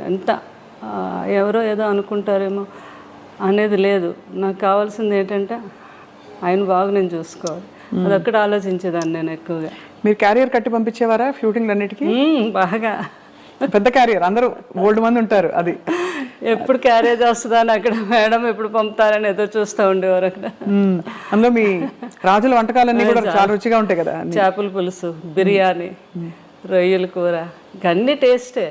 అంత ఎవరో ఏదో అనుకుంటారేమో అనేది లేదు. నాకు కావాల్సింది ఏంటంటే ఆయన బాగా నేను చూసుకోవాలి, అదొక్కటి ఆలోచించేదాన్ని నేను ఎక్కువగా. మీరు క్యారియర్ కట్టి పంపించేవారా షూటింగ్ అన్నిటికీ? బాగా పెద్ద క్యారియర్, అందరూ ఓల్డ్ మంది ఉంటారు. అది ఎప్పుడు క్యారేజ్ వస్తుందా అని అక్కడ మేడం ఎప్పుడు పంపుతారని ఎదురు చూస్తూ ఉండేవారు అక్కడ. అందులో మీ రాజుల వంటకాలన్నీ కూడా చాలా రుచిగా ఉంటాయి కదా. చేపల పులుసు, బిర్యానీ, రొయ్యల కూర, అన్ని టేస్టే.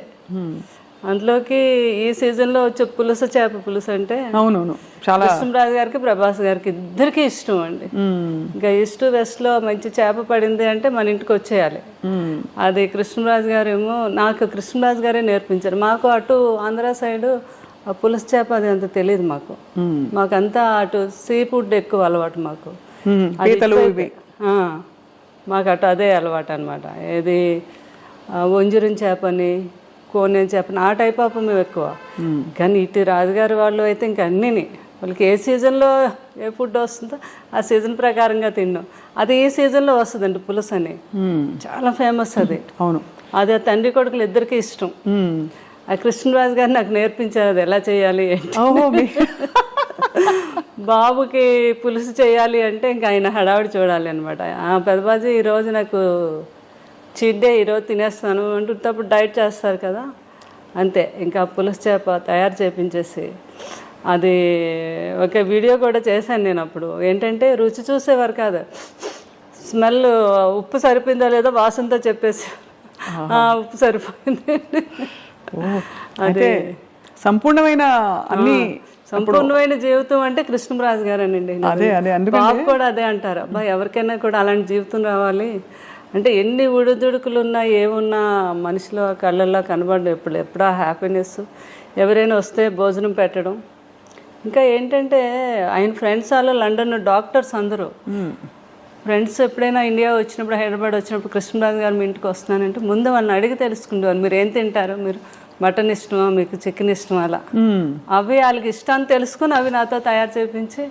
అందులోకి ఈ సీజన్లో వచ్చే పులుసు, చేప పులుసు అంటే అవునవును చాలా కృష్ణరాజు గారికి, ప్రభాస్ గారికి ఇద్దరికి ఇష్టం అండి. ఇంకా ఈస్ట్ వెస్ట్ లో మంచి చేప పడింది అంటే మన ఇంటికి వచ్చేయాలి. అది కృష్ణరాజు గారు ఏమో, నాకు కృష్ణరాజు గారే నేర్పించారు. మాకు అటు ఆంధ్ర సైడ్ ఆ పులుసు చేప అది అంత తెలియదు మాకు. మాకంతా అటు సీ ఫుడ్ ఎక్కువ అలవాటు మాకు. మాకు అటు అదే అలవాటు అనమాట. ఏది వంజరం చేపని, కోనేరు చేపని, ఆ టైప్ ఆఫ్ మేము ఎక్కువ. కానీ ఇటు రాజుగారి వాళ్ళు అయితే ఇంకా అన్నీని వాళ్ళకి ఏ సీజన్లో ఏ ఫుడ్ వస్తుందో ఆ సీజన్ ప్రకారంగా తిన్నాం. అది ఈ సీజన్లో వస్తుందండి పులుసు అని, చాలా ఫేమస్ అది. అవును, అది తండ్రి కొడుకులు ఇద్దరికి ఇష్టం. ఆ కృష్ణరాజు గారు నాకు నేర్పించారు అది ఎలా చేయాలి ఏంటి. బాబుకి పులుసు చేయాలి అంటే ఇంకా ఆయన హడావిడి చూడాలి అనమాట. పెద్దబాజీ ఈరోజు నాకు చీట్ డే, ఈరోజు తినేస్తాను అంటున్నప్పుడు డైట్ చేస్తారు కదా, అంతే. ఇంకా పులుసు చేప తయారు చేపించేసి అది ఒక వీడియో కూడా చేశాను నేను. అప్పుడు ఏంటంటే రుచి చూసేవారు కాదు, స్మెల్ ఉప్పు సరిపోయిందో లేదో వాసనతో చెప్పేసి ఉప్పు సరిపోయింది. అదే సంపూర్ణమైన అన్ని సంపూర్ణమైన జీవితం అంటే కృష్ణరాజు గారేనండి. బాబు కూడా అదే అంటారు, అబ్బా ఎవరికైనా కూడా అలాంటి జీవితం రావాలి అంటే ఎన్ని ఉడుదుడుకులు ఉన్నా ఏమున్నా మనిషిలో కళ్ళల్లో కనబడడం ఎప్పుడా హ్యాపీనెస్. ఎవరైనా వస్తే భోజనం పెట్టడం. ఇంకా ఏంటంటే ఆయన ఫ్రెండ్స్ వాళ్ళు లండన్ డాక్టర్స్ అందరూ ఫ్రెండ్స్ ఎప్పుడైనా ఇండియా వచ్చినప్పుడు, హైదరాబాద్ వచ్చినప్పుడు కృష్ణరాజు గారు మీ ఇంటికి వస్తున్నానంటే ముందు వాళ్ళని అడిగి తెలుసుకుంటారు, మీరు ఏం తింటారు, మీరు మటన్ ఇష్టమా, మీకు చికెన్ ఇష్టమా, అలా అవి వాళ్ళకి ఇష్టాన్ని తెలుసుకుని అవి నాతో తయారు చేయించి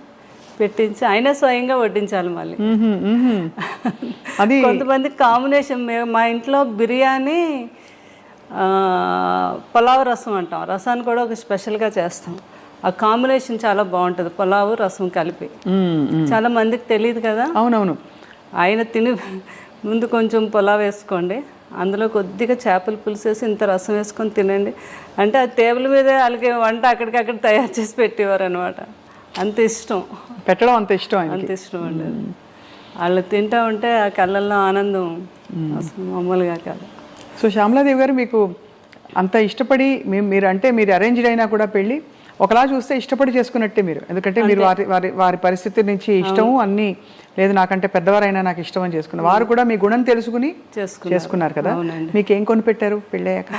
పెట్టించి ఆయన స్వయంగా వడ్డించాలి. మళ్ళీ కొంతమంది కాంబినేషన్, మా ఇంట్లో బిర్యానీ పులావ్ రసం అంటాం, రసాన్ని కూడా ఒక స్పెషల్గా చేస్తాం. ఆ కాంబినేషన్ చాలా బాగుంటుంది, పులావ్ రసం కలిపి. చాలా మందికి తెలియదు కదా. అవునవును. ఆయన తిని ముందు కొంచెం పులావ్ వేసుకోండి, అందులో కొద్దిగా చేపల పులుసు వేసి ఇంత రసం వేసుకొని తినండి అంటే ఆ టేబుల్ మీదే వాళ్ళకి వంట అక్కడికక్కడ తయారు చేసి పెట్టేవారు అనమాట. అంత ఇష్టం పెట్టడం, అంత ఇష్టం, అంత ఇష్టం అండి. వాళ్ళు తింటూ ఉంటే ఆ కళ్ళల్లో ఆనందం అసలు మామూలుగా కాదు. సో శ్యామలాదేవి గారు, మీకు అంత ఇష్టపడి మీరు అంటే మీరు అరేంజ్డ్ అయినా కూడా పెళ్ళి ఒకలా చూస్తే ఇష్టపడి చేసుకున్నట్టే మీరు, ఎందుకంటే మీరు వారి పరిస్థితి నుంచి ఇష్టము అన్నీ లేదు, నాకంటే పెద్దవారైనా నాకు ఇష్టం అని చేసుకున్నారు. వారు కూడా మీ గుణం తెలుసుకుని చేసుకున్నారు కదా. మీకు ఏం కొని పెట్టారు పెళ్ళయ్యాక?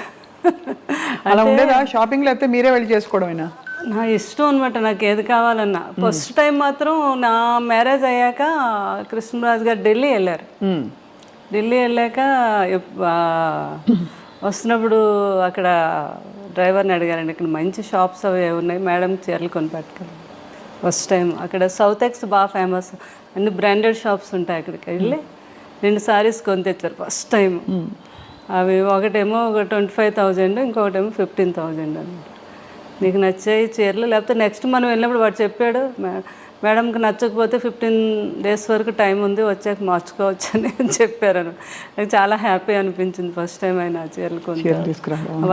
అలా ఉండేదా షాపింగ్, లేకపోతే మీరే వెళ్ళి చేసుకోవడమేనా? నా ఇష్టం అనమాట, నాకు ఏది కావాలన్నా. ఫస్ట్ టైం మాత్రం నా మ్యారేజ్ అయ్యాక కృష్ణరాజు గారు ఢిల్లీ వెళ్ళారు. ఢిల్లీ వెళ్ళాక వస్తున్నప్పుడు అక్కడ డ్రైవర్ని అడిగారండి, ఇక్కడ మంచి షాప్స్ అవి ఉన్నాయి మేడం, చీరలు కొని పెట్టుకోండి. ఫస్ట్ టైం అక్కడ సౌత్ ఎక్స్ బాగా ఫేమస్, అన్ని బ్రాండెడ్ షాప్స్ ఉంటాయి. అక్కడికి వెళ్ళి 2 సారీస్ కొని తెచ్చారు ఫస్ట్ టైం. అవి ఒకటేమో 25,000, ఇంకొకటేమో 15,000 అనమాట. నీకు నచ్చాయి చీరలు, లేకపోతే నెక్స్ట్ మనం వెళ్ళినప్పుడు వాడు చెప్పాడు, మేడంకి నచ్చకపోతే 15 days వరకు టైం ఉంది, వచ్చాక మార్చుకోవచ్చు అని చెప్పారు. నాకు చాలా హ్యాపీ అనిపించింది ఫస్ట్ టైం ఆయన చీరలు కొని.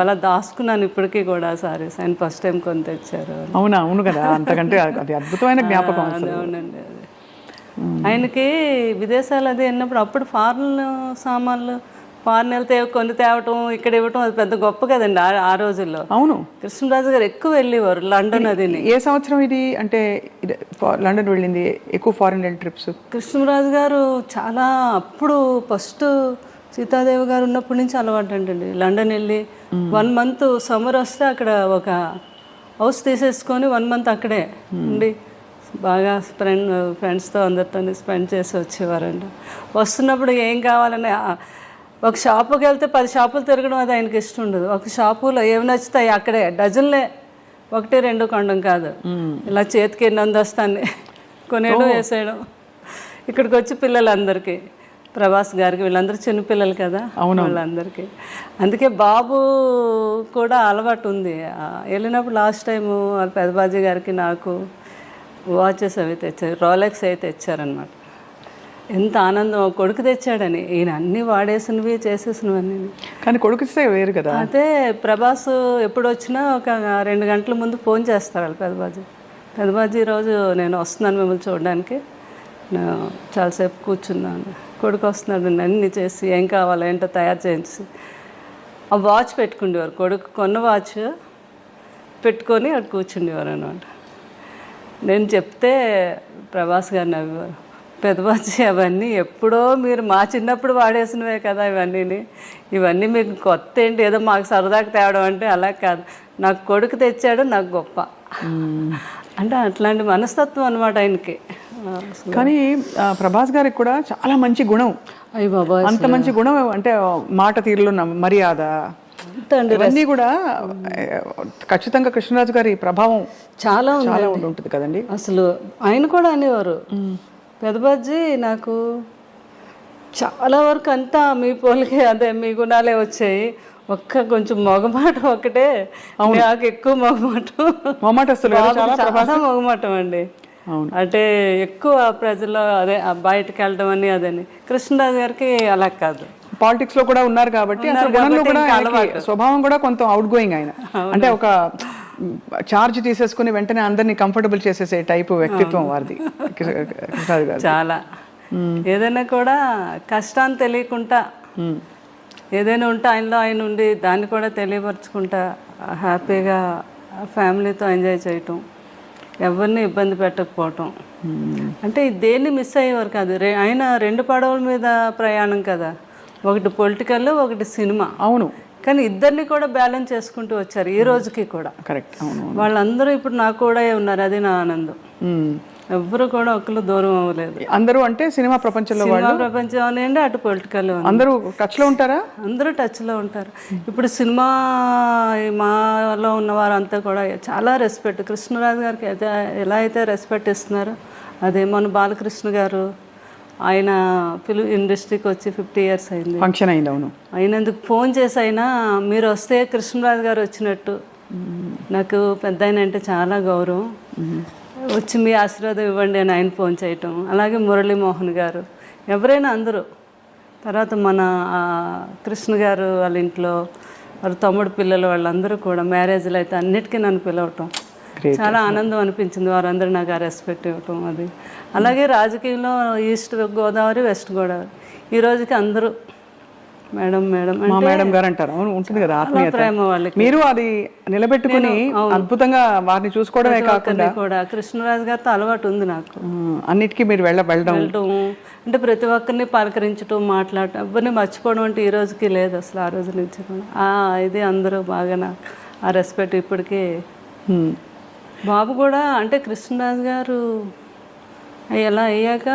అలా దాచుకున్నాను ఇప్పటికీ కూడా సారీస్, ఆయన ఫస్ట్ టైం కొని తెచ్చారు. అవునా? అవును కదా, అంతకంటే అది అద్భుతమైన జ్ఞాపకం. అవునండి. అది ఆయనకి విదేశాలు అది వెళ్ళినప్పుడు అప్పుడు ఫారెన్ సామాన్లు, ఫారెన్ వెళ్తే కొన్ని తేవటం, ఇక్కడ ఇవ్వటం అది పెద్ద గొప్ప కదండి ఆ రోజుల్లో. అవును, కృష్ణరాజు గారు ఎక్కువ వెళ్ళేవారు లండన్. అది ఏ సంవత్సరం ఇది అంటే లండన్ వెళ్ళింది ఎక్కువ ఫారెన్ ట్రిప్స్? కృష్ణరాజు గారు చాలా అప్పుడు ఫస్ట్ సీతాదేవి గారు ఉన్నప్పటి నుంచి అలవాటు అంటండి. లండన్ వెళ్ళి 1 month సమ్మర్ వస్తే అక్కడ ఒక హౌస్ తీసేసుకొని 1 month అక్కడే ఉండి బాగా ఫ్రెండ్స్తో అందరితో స్పెండ్ చేసి వచ్చేవారండి. వస్తున్నప్పుడు ఏం కావాలని ఒక షాపుకి వెళ్తే 10 షాపులు తిరగడం అది ఆయనకి ఇష్టం ఉండదు. ఒక షాపులో ఏమి నచ్చుతాయి అక్కడే డజన్లే, 1-2 కొనడం కాదు, ఇలా చేతికి 8 వస్తాన్ని కొనేయడం వేసేయడం. ఇక్కడికి వచ్చి పిల్లలందరికీ ప్రభాస్ గారికి, వీళ్ళందరూ చిన్నపిల్లలు కదా వాళ్ళందరికీ. అందుకే బాబు కూడా అలవాటు ఉంది. వెళ్ళినప్పుడు లాస్ట్ టైము వాళ్ళ పెదబాజీ గారికి నాకు వాచెస్ అవి తెచ్చారు, రోలెక్స్ అయితే తెచ్చారనమాట. ఎంత ఆనందం, కొడుకు తెచ్చాడని. ఈయన అన్నీ వాడేసినవి చేసేసినవన్నీ. కానీ కొడుకు వేరు కదా. అయితే ప్రభాస్ ఎప్పుడు వచ్చినా ఒక 2 గంటల ముందు ఫోన్ చేస్తారు వాళ్ళు పెదబాజీ రోజు నేను వస్తున్నాను మిమ్మల్ని చూడడానికి, నేను చాలాసేపు కూర్చున్నాను, కొడుకు వస్తున్నాడు, అన్నీ చేసి ఏం కావాలో ఏంటో తయారు చేసి ఆ వాచ్ పెట్టుకుండేవారు. కొడుకు కొన్న వాచ్ పెట్టుకొని అక్కడ కూర్చుండేవారు అనమాట. నేను చెప్తే ప్రభాస్ గారు నవ్వేవారు, పెదబాజీ అవన్నీ ఎప్పుడో మీరు మా చిన్నప్పుడు వాడేసినవే కదా ఇవన్నీ మీకు కొత్త ఏంటి, ఏదో మాకు సరదాగా తేవడం అంటే అలా కాదు, నాకు కొడుకు తెచ్చాడు, నాకు గొప్ప అంటే అట్లాంటి మనస్తత్వం అనమాట ఆయనకి. కానీ ప్రభాస్ గారికి కూడా చాలా మంచి గుణం. అయ్య బాబా, అంత మంచి గుణం అంటే మాట తీరులో మర్యాద ఇవన్నీ కూడా ఖచ్చితంగా కృష్ణరాజు గారి ప్రభావం చాలా ఉంటుంది కదండి. అసలు ఆయన కూడా అనేవారు, పెదబాజీ నాకు చాలా వరకు అంతా మీ పోలికే, అదే మీ గుణాలే వచ్చాయి, కొంచెం మొగమాటం ఒకటే నాకు ఎక్కువ చాలా మొగమాటం అండి. అంటే ఎక్కువ ప్రజల్లో అదే బయటకు వెళ్ళడం అని అదని. కృష్ణరాజు గారికి అలా కాదు, పాలిటిక్స్ లో కూడా ఉన్నారు కాబట్టి స్వభావం కూడా కొంత అవుట్ గోయింగ్ ఆయన. అంటే ఒక చార్జ్ తీసేసుకుని వెంటనే అందరినీ కంఫర్టబుల్ చేసేసే టైపు వ్యక్తిత్వం వారిది కృష్ణరాజు గారు. చాలా ఏదైనా కూడా కష్టాన్ని తెలియకుండా ఏదైనా ఉంటే ఆయనలో ఆయన ఉండి దాన్ని కూడా తెలియపరచుకుంటా హ్యాపీగా ఫ్యామిలీతో ఎంజాయ్ చేయటం, ఎవరిని ఇబ్బంది పెట్టకపోవటం. అంటే దేన్ని మిస్ అయ్యేవారు కాదు. ఆయన 2 పడవల మీద ప్రయాణం కదా, ఒకటి పొలిటికల్, ఒకటి సినిమా. అవును, కానీ ఇద్దరిని కూడా బ్యాలెన్స్ చేసుకుంటూ వచ్చారు ఈ రోజుకి కూడా. కరెక్ట్. వాళ్ళందరూ ఇప్పుడు నాకు కూడా ఉన్నారు, అది నా ఆనందం. ఎవ్వరు కూడా ఒకరు దూరం అవ్వలేదు. అందరూ అంటే సినిమా ప్రపంచంలో ప్రపంచం అనండి, అటు పొలిటికల్ అందరూ టచ్ లో ఉంటారా? అందరూ టచ్ లో ఉంటారు. ఇప్పుడు సినిమా మాలో ఉన్న వారంతా కూడా చాలా రెస్పెక్ట్. కృష్ణరాజు గారికి అయితే ఎలా అయితే రెస్పెక్ట్ ఇస్తున్నారో అదే మన బాలకృష్ణ గారు, ఆయన ఫిల్మ్ ఇండస్ట్రీకి వచ్చి 50 years అయింది, ఫంక్షన్ అయింది. అవును, అయినందుకు ఫోన్ చేసి అయినా మీరు వస్తే కృష్ణరాజు గారు వచ్చినట్టు, నాకు పెద్ద ఆయన అంటే చాలా గౌరవం, వచ్చి మీ ఆశీర్వాదం ఇవ్వండి అని ఆయన ఫోన్ చేయటం. అలాగే మురళీమోహన్ గారు, ఎవరైనా అందరూ. తర్వాత మన కృష్ణ గారు వాళ్ళ ఇంట్లో వాళ్ళ తమ్ముడు పిల్లలు వాళ్ళందరూ కూడా మ్యారేజ్లు అయితే అన్నిటికీ నన్ను పిలవటం చాలా ఆనందం అనిపించింది. వారందరూ నాకు ఆ రెస్పెక్ట్ ఇవ్వటం అది. అలాగే రాజకీయంలో ఈస్ట్ గోదావరి, వెస్ట్ గోదావరి ఈ రోజుకి అందరూ మేడం మేడం మా మేడం గారు అంటారు. అవును, ఉంటుంది కదా ఆత్మీయత, ప్రేమ వాళ్ళకి. మీరు అది నిలబెట్టుకుని అద్భుతంగా వారిని చూసుకోవడమే కాకుండా కూడా కృష్ణరాజు గారితో అలవాటు ఉంది నాకు. అన్నిటికీ మీరు వెళ్ళడం అంటే ప్రతి ఒక్కరిని పలకరించడం, మాట్లాడటం, ఎవరిని మర్చిపోవడం అంటే ఈ రోజుకి లేదు అసలు. ఆ రోజు నుంచి ఇది అందరూ బాగా నాకు ఆ రెస్పెక్ట్ ఇప్పటికీ. బాబు కూడా అంటే కృష్ణరాజు గారు ఎలా అయ్యాక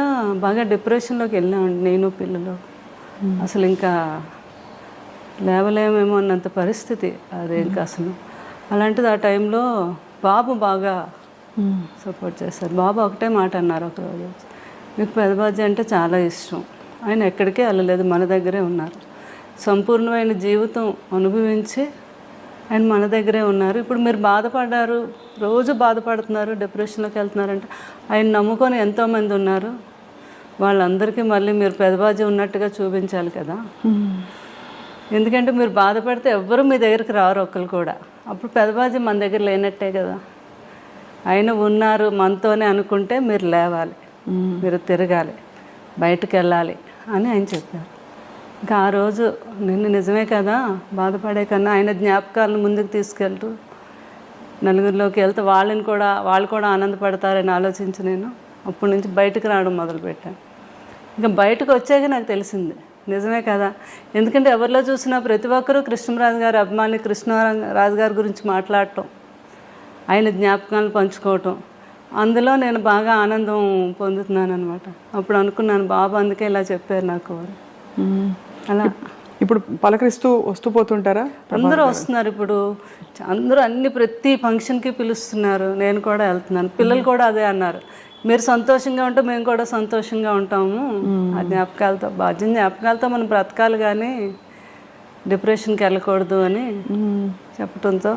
బాగా డిప్రెషన్లోకి వెళ్ళామండి నేను పిల్లలు. అసలు ఇంకా లేవలేమేమో అన్నంత పరిస్థితి అది. ఇంకా అసలు అలాంటిది ఆ టైంలో బాబు బాగా సపోర్ట్ చేశారు. బాబు ఒకటే మాట అన్నారు ఒకరోజు, మీకు పెదబాజీ అంటే చాలా ఇష్టం, ఆయన ఎక్కడికే వెళ్ళలేదు, మన దగ్గరే ఉన్నారు, సంపూర్ణమైన జీవితం అనుభవించి ఆయన మన దగ్గరే ఉన్నారు. ఇప్పుడు మీరు బాధపడ్డారు, రోజు బాధపడుతున్నారు, డిప్రెషన్లోకి వెళ్తున్నారంటే ఆయన నమ్ముకొని ఎంతోమంది ఉన్నారు, వాళ్ళందరికీ మళ్ళీ మీరు పెదబాజీ ఉన్నట్టుగా చూపించాలి కదా. ఎందుకంటే మీరు బాధపడితే ఎవ్వరూ మీ దగ్గరికి రారు ఒకరు కూడా. అప్పుడు పెదబాజీ మన దగ్గర లేనట్టే కదా. ఆయన ఉన్నారు మనతోనే అనుకుంటే మీరు లేవాలి, మీరు తిరగాలి, బయటకు వెళ్ళాలి అని ఆయన చెప్పారు. ఇంకా ఆ రోజు నిజమే కదా, బాధపడే కన్నా ఆయన జ్ఞాపకాలను ముందుకు తీసుకెళ్తూ నలుగురిలోకి వెళ్తే వాళ్ళు కూడా ఆనందపడతారని ఆలోచించి నేను అప్పటి నుంచి బయటకు రావడం మొదలుపెట్టాను. ఇంకా బయటకు వచ్చాక నాకు తెలిసింది నిజమే కదా. ఎందుకంటే ఎవరిలో చూసినా ప్రతి ఒక్కరూ కృష్ణరాజు గారి అభిమాని, కృష్ణరాజు గారి గురించి మాట్లాడటం, ఆయన జ్ఞాపకాలను పంచుకోవటం, అందులో నేను బాగా ఆనందం పొందుతున్నాను అనమాట. అప్పుడు అనుకున్నాను బాబు అందుకే ఇలా చెప్పారు నాకు. అలా ఇప్పుడు పలకరిస్తూ వస్తూ పోతుంటారా? అందరూ వస్తున్నారు ఇప్పుడు, అందరూ ప్రతి ఫంక్షన్కి పిలుస్తున్నారు, నేను కూడా వెళ్తున్నాను. పిల్లలు కూడా అదే అన్నారు, మీరు సంతోషంగా ఉంటే మేము కూడా సంతోషంగా ఉంటాము. ఆ జ్ఞాపకాలతో బాధ్యం జ్ఞాపకాలతో మనం బ్రతకాలి కానీ డిప్రెషన్కి వెళ్ళకూడదు అని చెప్పడంతో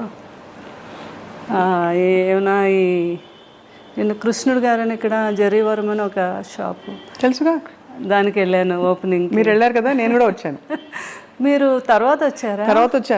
ఏమైనా నేను కృష్ణుడు గారని ఇక్కడ జరీవరం అని ఒక షాపు తెలుసుగా, దానికి వెళ్ళాను ఓపెనింగ్. మీరు వెళ్ళారు కదా, నేను కూడా వచ్చాను. మీరు తర్వాత వచ్చారా? తర్వాత వచ్చాను.